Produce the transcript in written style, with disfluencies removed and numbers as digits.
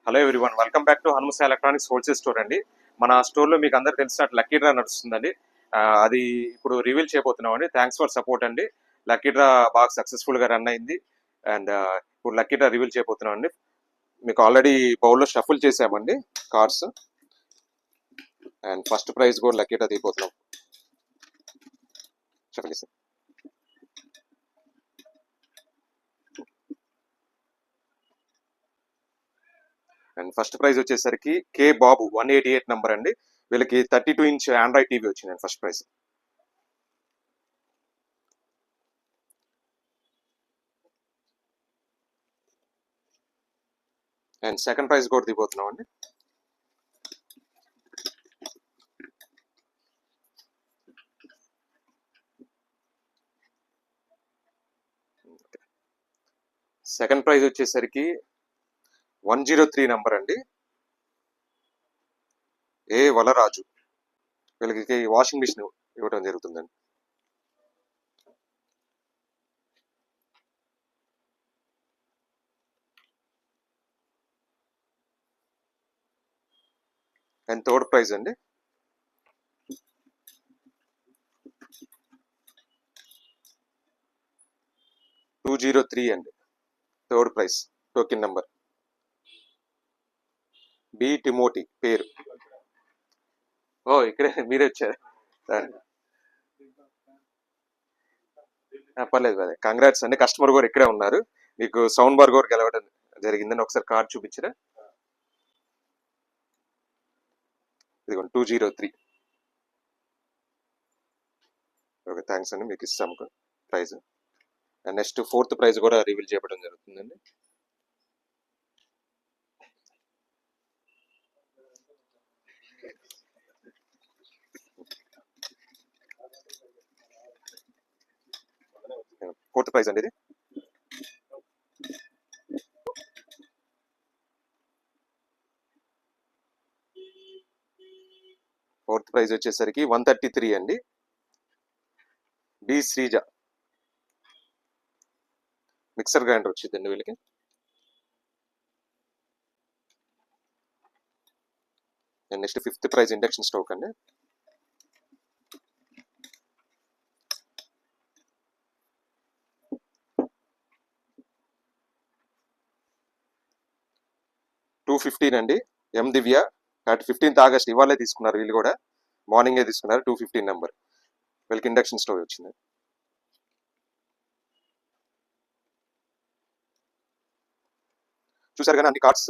Hello everyone, welcome back to Hanuma's electronics wholesale store అండి. మన స్టోర్లో మీకు అందరు తెలిసినట్టు లక్కీ డ్రా నడుస్తుందండి. అది ఇప్పుడు రివీల్ చేయబోతున్నాం అండి. థ్యాంక్స్ ఫర్ సపోర్ట్ అండి. లక్కీ డ్రా బాగా సక్సెస్ఫుల్గా రన్ అయింది అండ్ ఇప్పుడు లక్కీ డ్రా రివీల్ చేయబోతున్నాం అండి. మీకు ఆల్రెడీ బౌల్లో షఫుల్ చేసామండి కార్డ్స్ అండ్ ఫస్ట్ ప్రైజ్ కూడా లక్కీ డ్రా తీయబోతున్నాం. షఫుల్ చేసాం. అండ్ ఫస్ట్ ప్రైజ్ వచ్చేసరికి కే బాబు 188 నంబర్ అండి. వీళ్ళకి 32-inch ఆండ్రాయిడ్ టీవీ వచ్చిందండి first prize. And second prize కూడా దిగిపోతున్నాం అండి. సెకండ్ ప్రైజ్ వచ్చేసరికి 103 నంబర్ అండి. ఏ వలరాజు. వీళ్ళకి వాషింగ్ మిషన్ ఇవ్వడం జరుగుతుందండి. అండ్ థర్డ్ ప్రైజ్ అండి 203 అండి. Third prize token number B Timothy పేరు. ఓ ఇక్కడే మీరే వచ్చారు. పర్లేదు అదే కంగ్రాట్స్ అండి. కస్టమర్ కూడా ఇక్కడే ఉన్నారు. మీకు సౌండ్ బార్ కూడా గెలవడం జరిగిందని ఒకసారి కార్డ్ చూపించరా. ఇదిగోండి 203. ఓకే, థ్యాంక్స్ అండి. మీకు ఇస్తాము prize. And next fourth prize కూడా రివీల్ చేయడం జరుగుతుందండి. ఫోర్త్ ప్రైజ్ అండి ఇది. ఫోర్త్ ప్రైజ్ వచ్చేసరికి 133 అండి. బి శ్రీజ మిక్సర్ గ్రైండర్ వచ్చిందండి వీళ్ళకి. And next fifth prize induction stove అండి. $215 అండి. ఎం దివ్య 15th ఆగస్ట్ ఇవాళే తీసుకున్నారు. వీళ్ళు కూడా మార్నింగే తీసుకున్నారు. 215 నెంబర్. వీళ్ళకి ఇండక్షన్ స్టవ్ వచ్చింది. చూసారు కానీ అన్ని కార్డ్స్